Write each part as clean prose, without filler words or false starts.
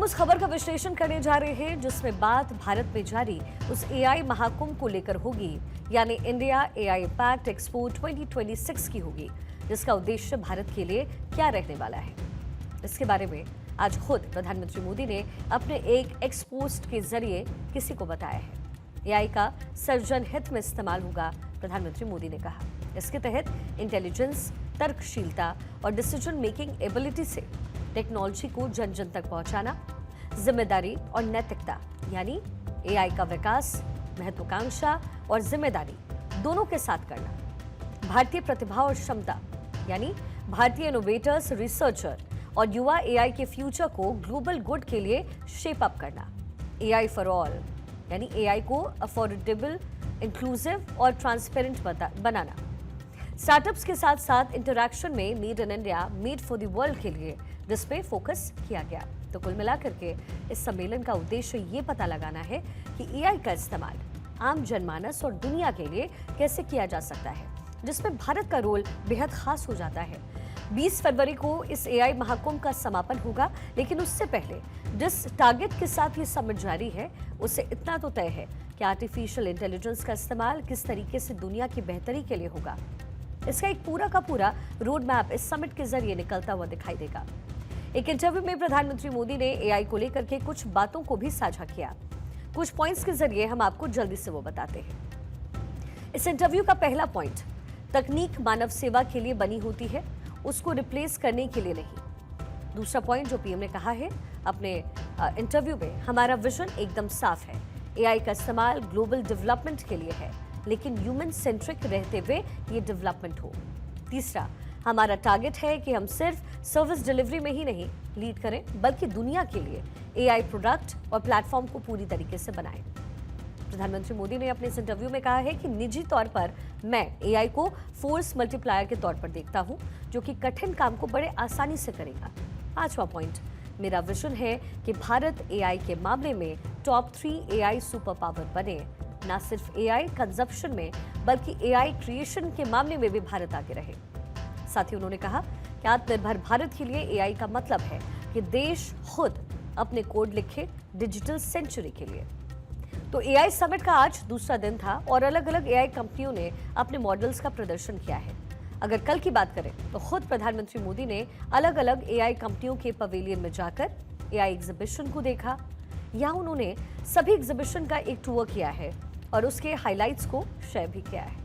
हम उस खबर का विश्लेषण करने जा रहे हैं जिसमें बात भारत में जारी उस एआई महाकुंभ को लेकर होगी, यानी इंडिया एआई इम्पैक्ट एक्सपो 2026 की होगी, जिसका उद्देश्य भारत के लिए क्या रहने वाला है। इसके बारे में आज खुद प्रधानमंत्री मोदी ने अपने एक एक्स पोस्ट के जरिए किसी को बताया है। एआई का सर्वजन हित में इस्तेमाल होगा, प्रधानमंत्री मोदी ने कहा। इसके तहत इंटेलिजेंस, तर्कशीलता और डिसीजन मेकिंग एबिलिटी से टेक्नोलॉजी को जन जन तक पहुंचाना, जिम्मेदारी और नैतिकता यानी एआई का विकास महत्वाकांक्षा और जिम्मेदारी दोनों के साथ करना, भारतीय प्रतिभा और क्षमता यानी भारतीय इनोवेटर्स, रिसर्चर और युवा एआई के फ्यूचर को ग्लोबल गुड के लिए शेप अप करना, एआई फॉर ऑल यानी एआई को अफोर्डेबल, इंक्लूसिव और ट्रांसपेरेंट बनाना, स्टार्टअप्स के साथ साथ इंटरैक्शन में made in India, made for the world के लिए जिस पे फोकस किया गया। तो कुल मिलाकर के इस सम्मेलन का उद्देश्य ये पता लगाना है कि एआई का इस्तेमाल आम जनमानस और दुनिया के लिए कैसे किया जा सकता है, जिसमें भारत का रोल बेहद खास हो जाता है। 20 फरवरी को इस एआई महाकुंभ का समापन होगा, लेकिन उससे पहले जिस टारगेट के साथ ये समिट जारी है उससे इतना तो तय है कि आर्टिफिशियल इंटेलिजेंस का इस्तेमाल किस तरीके से दुनिया की बेहतरी के लिए होगा। इसका एक पूरा का पूरा रोड मैप इस समिट के जरिए निकलता हुआ दिखाई देगा। एक इंटरव्यू में प्रधानमंत्री मोदी ने एआई को लेकर के कुछ बातों को भी साझा किया। कुछ पॉइंट्स के जरिए हम आपको जल्दी से वो बताते हैं। इस इंटरव्यू का पहला पॉइंट, तकनीक मानव सेवा के लिए बनी होती है, उसको रिप्लेस करने के लिए नहीं। दूसरा पॉइंट जो पीएम ने कहा है अपने इंटरव्यू में, हमारा विजन एकदम साफ है, एआई का इस्तेमाल ग्लोबल डेवलपमेंट के लिए है, लेकिन ह्यूमन सेंट्रिक रहते हुए ये डेवलपमेंट हो। तीसरा, हमारा टारगेट है कि हम सिर्फ सर्विस डिलीवरी में ही नहीं लीड करें, बल्कि दुनिया के लिए एआई प्रोडक्ट और प्लेटफॉर्म को पूरी तरीके से बनाएं। प्रधानमंत्री मोदी ने अपने इस इंटरव्यू में कहा है कि निजी तौर पर मैं एआई को फोर्स मल्टीप्लायर के तौर पर देखता हूं, जो कि कठिन काम को बड़े आसानी से करेगा। पांचवा पॉइंट, मेरा विजन है कि भारत एआई के मामले में टॉप 3 एआई सुपर पावर बने, ना सिर्फ एआई कंजप्शन में बल्कि एआई क्रिएशन के मामले में भी भारत आगे रहे। साथ ही उन्होंने कहा कि आत्मनिर्भर भारत के लिए एआई का मतलब है कि देश खुद अपने कोड लिखे डिजिटल सेंचुरी के लिए। तो एआई समिट का आज दूसरा दिन था और अलग अलग एआई कंपनियों ने अपने मॉडल्स का प्रदर्शन किया है। अगर कल की बात करें तो खुद प्रधानमंत्री मोदी ने अलग अलग एआई कंपनियों के पवेलियन में जाकर एआई एग्जीबिशन को देखा। यहाँ उन्होंने सभी एग्जीबिशन का एक टूर किया है और उसके हाइलाइट्स को शेयर भी किया है।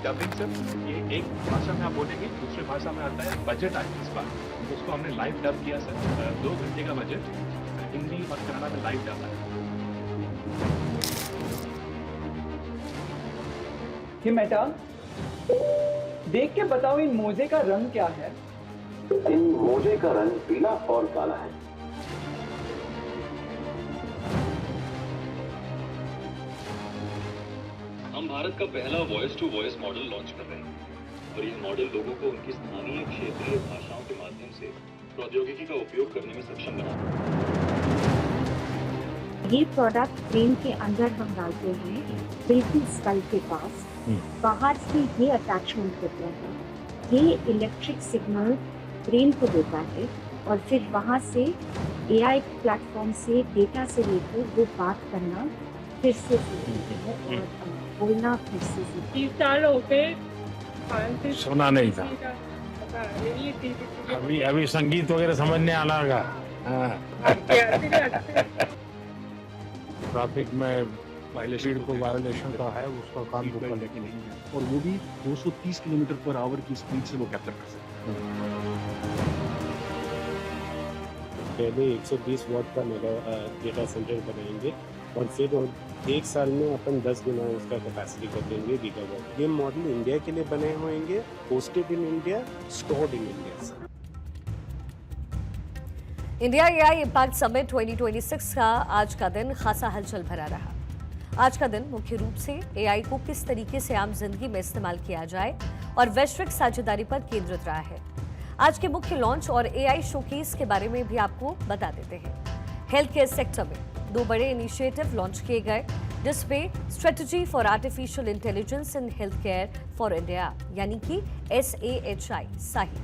डबिंग सर, ये एक भाषा में आप बोलेंगे, दूसरी भाषा में आता है। बजट आया इस बार, उसको हमने लाइव डब किया सर। 2 घंटे का बजट हिंदी और कन्नड़ा में लाइव डब है। हिमेटा, देख के बताओ इन मोजे का रंग क्या है? इन मोजे का रंग पीला और काला है। हम भारत का पहला voice to voice model launch कर रहे हैं और ये मॉडल लोगों को उनकी स्थानीय क्षेत्रीय भाषाओं के माध्यम से प्रौद्योगिकी का उपयोग करने में सक्षम बनाता है। ये प्रोडक्ट ब्रेन के अंदर हम डालते हैं, बिल्कुल स्कल के पास। बाहर से ये अटैचमेंट होता है, ये इलेक्ट्रिक सिग्नल ब्रेन को देता है और फिर वहाँ से एआई प्लेटफॉर्म से डेटा से लेकर वो बात करना फिर से सीखते हैं और बोलना फिर से सीखते हैं। 3 साल हो गए, सुना नहीं था। अभी संगीत वगैरह समझने आना लगा। ट्रैफिक में स्पीड को वायोलेशन का है, उसका काम बुक करने की नहीं है, और वो भी 230 किलोमीटर पर आवर की स्पीड से वो कैप्चर कर सकते हैं। पहले 120 वॉट का डेटा सेंटर बनाएंगे और फिर 1 साल में अपन 10 गुना उसका कैपेसिटी कर देंगे गीगावाट। ये मॉडल इंडिया के लिए बने होंगे, hosted in India, stored in India. India AI impact summit 2026 का आज का दिन खासा हलचल भरा रहा। आज का दिन मुख्य रूप से एआई को किस तरीके से आम जिंदगी में इस्तेमाल किया जाए और वैश्विक साझेदारी पर केंद्रित रहा है। आज के मुख्य लॉन्च और एआई शोकेस के बारे में भी आपको बता देते हैं। हेल्थ केयर सेक्टर में 2 बड़े इनिशिएटिव लॉन्च किए गए, जिसपे strategy for artificial intelligence in health care for India यानी कि SAHI साही,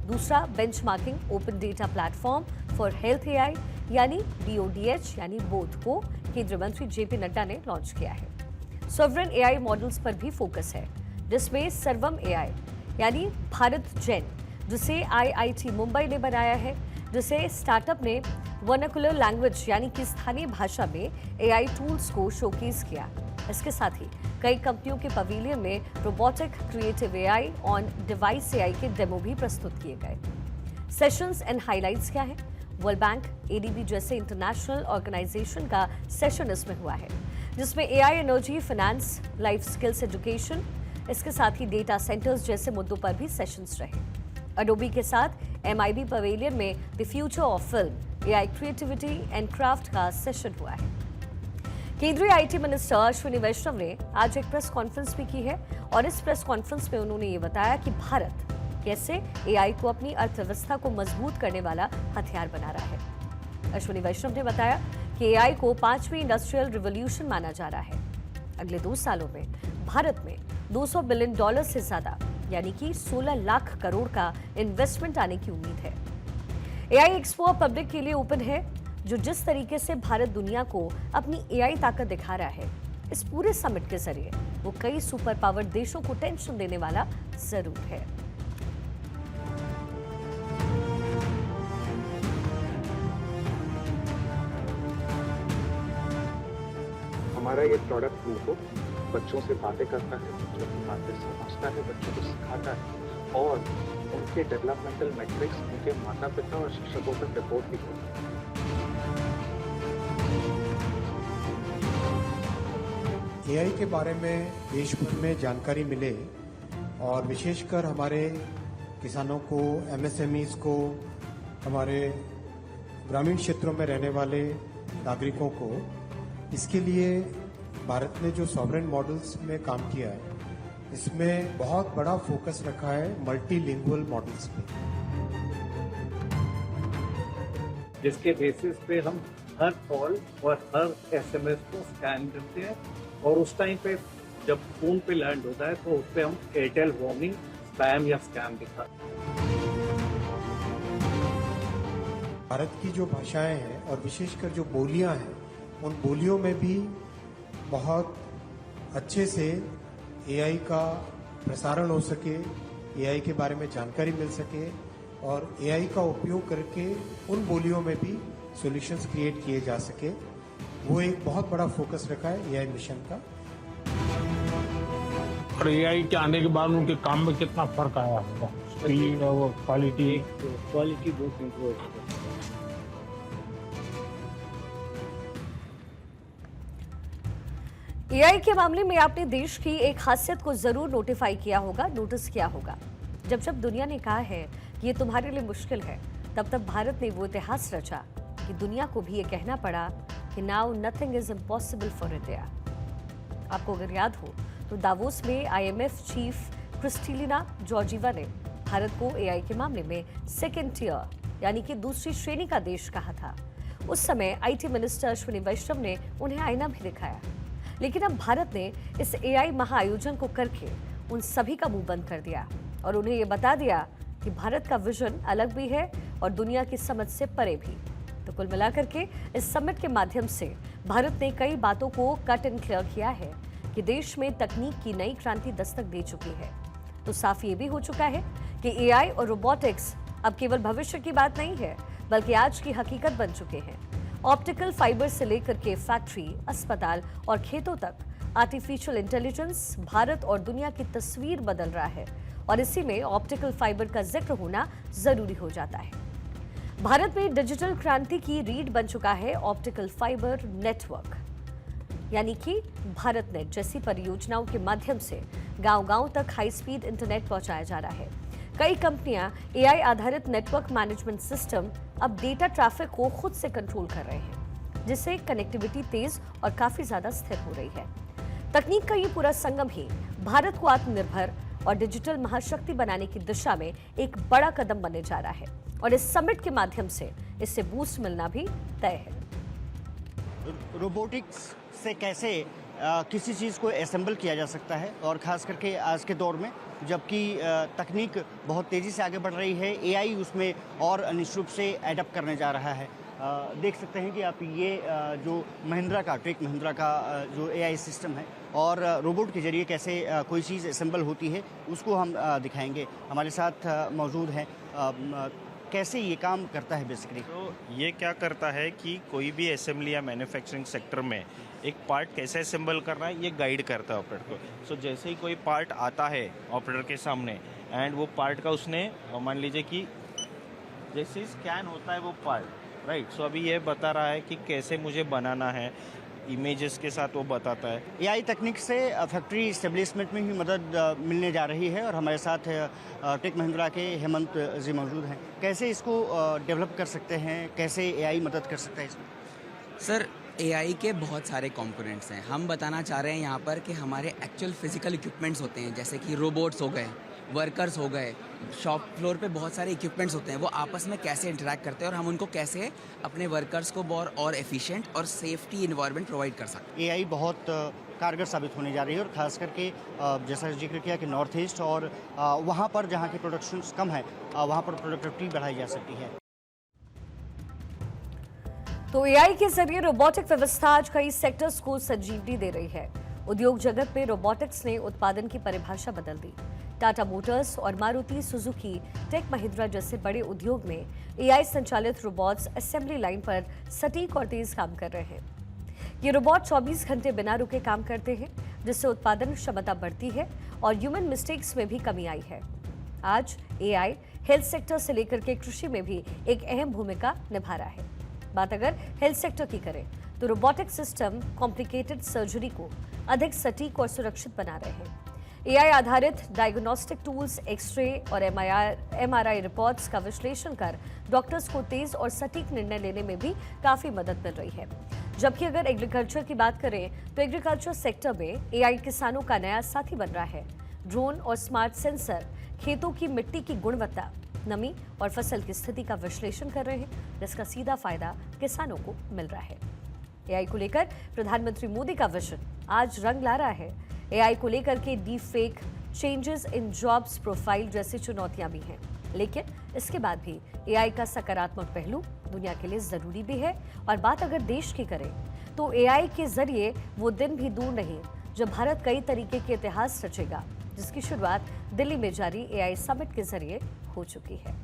दूसरा benchmarking open data platform for health AI यानी BODH यानी बोध को केंद्रीय मंत्री जेपी नड्डा ने लॉन्च किया है। सॉवरेन एआई मॉडल्स पर भी फोकस है, जिसमें सर्वम एआई यानी भारत जेन, जिसे IIT मुंबई ने बनाया है, जिसे स्टार्टअप ने वर्नाकुलर लैंग्वेज यानी कि स्थानीय भाषा में एआई टूल्स को शोकेस किया। इसके साथ ही कई कंपनियों के पवेलियन में robotic creative AI on device AI के डेमो भी प्रस्तुत किए गए। सेशंस एंड हाइलाइट्स क्या है? वर्ल्ड बैंक, ADB जैसे इंटरनेशनल ऑर्गेनाइजेशन का सेशन इसमें हुआ है, जिसमें AI, energy, finance, life skills education, इसके साथ ही डेटा सेंटर्स जैसे मुद्दों पर भी सेशंस रहे। अडोबी के साथ MIB पवेलियन में the future of film, AI creativity and craft का सेशन हुआ है। केंद्रीय IT मिनिस्टर अश्विनी वैष्णव ने आज एक प्रेस कॉन्फ्रेंस भी की है और इस प्रेस कॉन्फ्रेंस में उन्होंने ये बताया कि भारत कैसे एआई को अपनी अर्थव्यवस्था को मजबूत करने वाला हथियार बना रहा है। अश्विनी वैष्णव ने बताया कि एआई को 5वीं इंडस्ट्रियल रिवॉल्यूशन माना जा रहा है। अगले 2 सालों में भारत में $200 बिलियन से ज्यादा यानी कि 16 लाख करोड़ का इन्वेस्टमेंट आने की उम्मीद है। एआई एक्सपो पब्लिक के लिए ओपन है, जो जिस तरीके से भारत दुनिया को अपनी एआई ताकत दिखा रहा है, इस पूरे समिट के जरिए वो कई सुपर पावर देशों को टेंशन देने वाला जरूर है। हमारा ये प्रोडक्ट उनको बच्चों से बातें करता है, बच्चों की बातें समझता है, बच्चों को सिखाता है और उनके डेवलपमेंटल मैट्रिक्स उनके माता पिता और शिक्षकों तक रिपोर्ट भी करता है। एआई के बारे में देश भर में जानकारी मिले और विशेषकर हमारे किसानों को, MSMEs को, हमारे ग्रामीण क्षेत्रों में रहने वाले नागरिकों को, इसके लिए भारत ने जो सॉवरेन मॉडल्स में काम किया है, इसमें बहुत बड़ा फोकस रखा है मल्टीलिंगुअल मॉडल्स पे, जिसके बेसिस पे हम हर कॉल और हर SMS को स्कैन करते हैं और उस टाइम पे जब फोन पे लैंड होता है तो उस पर हम एयरटेल वार्निंग, स्पैम या स्कैम दिखाते हैं। भारत की जो भाषाएं हैं और विशेषकर जो बोलियां हैं, उन बोलियों में भी बहुत अच्छे से एआई का प्रसारण हो सके, एआई के बारे में जानकारी मिल सके और एआई का उपयोग करके उन बोलियों में भी सॉल्यूशंस क्रिएट किए जा सके, वो एक बहुत बड़ा फोकस रखा है एआई मिशन का। और एआई के आने के बाद उनके काम में कितना फर्क आया होगा, स्पीड और क्वालिटी बहुत इम्प्रूव होगा। एआई के मामले में आपने देश की एक खासियत को जरूर नोटिफाई किया होगा, नोटिस किया होगा। जब जब दुनिया ने कहा है कि ये तुम्हारे लिए मुश्किल है, तब तब भारत ने वो इतिहास रचा कि दुनिया को भी ये कहना पड़ा कि now nothing is impossible for India. आपको अगर याद हो तो दावोस में IMF चीफ क्रिस्टलिना जॉर्जीवा ने भारत को एआई के मामले में सेकेंड टियर यानी कि दूसरी श्रेणी का देश कहा था। उस समय IT मिनिस्टर अश्विनी वैष्णव ने उन्हें आईना भी दिखाया। लेकिन अब भारत ने इस एआई महाआयोजन को करके उन सभी का मुंह बंद कर दिया और उन्हें ये बता दिया कि भारत का विजन अलग भी है और दुनिया की समझ से परे भी। तो कुल मिलाकर के इस समिट के माध्यम से भारत ने कई बातों को कट एंड क्लियर किया है कि देश में तकनीक की नई क्रांति दस्तक दे चुकी है। तो साफ ये भी हो चुका है कि एआई और रोबोटिक्स अब केवल भविष्य की बात नहीं है, बल्कि आज की हकीकत बन चुके हैं। ऑप्टिकल फाइबर से लेकर के फैक्ट्री, अस्पताल और खेतों तक आर्टिफिशियल इंटेलिजेंस भारत और दुनिया की तस्वीर बदल रहा है और इसी में ऑप्टिकल फाइबर का जिक्र होना जरूरी हो जाता है। भारत में डिजिटल क्रांति की रीढ़ बन चुका है ऑप्टिकल फाइबर नेटवर्क, यानी कि भारत नेट जैसी परियोजनाओं के माध्यम से गांव-गांव तक हाई स्पीड इंटरनेट पहुंचाया जा रहा है। कई कंपनियां एआई आधारित नेटवर्क मैनेजमेंट सिस्टम अब डेटा ट्रैफिक को खुद से कंट्रोल कर रहे हैं, जिससे कनेक्टिविटी तेज और काफी ज्यादा स्थिर हो रही है। तकनीक का ये पूरा संगम ही भारत को आत्मनिर्भर और डिजिटल महाशक्ति बनाने की दिशा में एक बड़ा कदम बनने जा रहा है और इस समिट के माध्यम से इससे बूस्ट मिलना भी तय है। रोबोटिक्स से कैसे किसी चीज़ को असेंबल किया जा सकता है और ख़ास करके आज के दौर में जबकि तकनीक बहुत तेज़ी से आगे बढ़ रही है, एआई उसमें और निश्चित रूप से एडप्ट करने जा रहा है। देख सकते हैं कि आप ये जो महिंद्रा का टेक महिंद्रा का जो एआई सिस्टम है और रोबोट के जरिए कैसे कोई चीज़ असेंबल होती है उसको हम दिखाएंगे। हमारे साथ मौजूद हैं, कैसे ये काम करता है बेसिकली। तो ये क्या करता है कि कोई भी असेंबली या मैन्युफैक्चरिंग सेक्टर में एक पार्ट कैसे असेंबल करना है ये गाइड करता है ऑपरेटर को। सो जैसे ही कोई पार्ट आता है ऑपरेटर के सामने एंड वो पार्ट का उसने मान लीजिए कि जैसे स्कैन होता है वो पार्ट, राइट। सो अभी ये बता रहा है कि कैसे मुझे बनाना है, इमेजेस के साथ वो बताता है। एआई तकनीक से फैक्ट्री इस्टेब्लिशमेंट में भी मदद मिलने जा रही है और हमारे साथ टेक महिंद्रा के हेमंत जी मौजूद हैं। कैसे इसको डेवलप कर सकते हैं, कैसे एआई मदद कर सकता है इसमें? सर, एआई के बहुत सारे कंपोनेंट्स हैं। हम बताना चाह रहे हैं यहाँ पर कि हमारे एक्चुअल फिजिकल इक्विपमेंट्स होते हैं, जैसे कि रोबोट्स हो गए, वर्कर्स हो गए, शॉप फ्लोर पे बहुत सारे इक्विपमेंट्स होते हैं, वो आपस में कैसे इंटरेक्ट करते हैं और हम उनको कैसे अपने वर्कर्स को और एफिशिएंट और सेफ्टी इन्वायरमेंट प्रोवाइड कर सकते हैं। एआई बहुत कारगर साबित होने जा रही है और ख़ास करके जैसा जिक्र किया कि नॉर्थ ईस्ट और वहाँ पर जहाँ की प्रोडक्शन कम है वहाँ पर प्रोडक्टिविटी बढ़ाई जा सकती है। तो एआई के जरिए रोबोटिक व्यवस्था आज कई सेक्टर्स को संजीवनी दे रही है। उद्योग जगत में रोबोटिक्स ने उत्पादन की परिभाषा बदल दी। टाटा मोटर्स और मारुति सुजुकी, टेक महिंद्रा जैसे बड़े उद्योग में एआई संचालित रोबोट्स असेंबली लाइन पर सटीक और तेज काम कर रहे हैं। ये रोबोट 24 घंटे बिना रुके काम करते हैं, जिससे उत्पादन क्षमता बढ़ती है और ह्यूमन मिस्टेक्स में भी कमी आई है। आज एआई हेल्थ सेक्टर से लेकर के कृषि में भी एक अहम भूमिका निभा रहा है। बात अगर हेल्थ सेक्टर की करें तो रोबोटिक सिस्टम कॉम्प्लिकेटेड सर्जरी को अधिक सटीक और सुरक्षित बना रहे हैं। एआई आधारित डायग्नोस्टिक टूल्स एक्सरे और एमआरआई रिपोर्ट्स का विश्लेषण कर डॉक्टर्स को तेज और सटीक निर्णय लेने में भी काफी मदद मिल रही है। जबकि अगर एग्रीकल्चर की बात करें तो एग्रीकल्चर सेक्टर में एआई किसानों का नया साथी बन रहा है। ड्रोन और स्मार्ट सेंसर खेतों की मिट्टी की गुणवत्ता, नमी और फसल की स्थिति का विश्लेषण कर रहे हैं, जिसका सीधा फायदा किसानों को मिल रहा है। एआई को लेकर प्रधानमंत्री मोदी का विजन आज रंग ला रहा है। एआई को लेकर के deep fake, changes in jobs profile जैसी चुनौतियां भी हैं, लेकिन इसके बाद भी एआई का सकारात्मक पहलू दुनिया के लिए जरूरी भी है। और बात अगर देश की करें तो एआई के जरिए वो दिन भी दूर नहीं जब भारत कई तरीके के इतिहास रचेगा, जिसकी शुरुआत दिल्ली में जारी एआई समिट के जरिए हो चुकी है।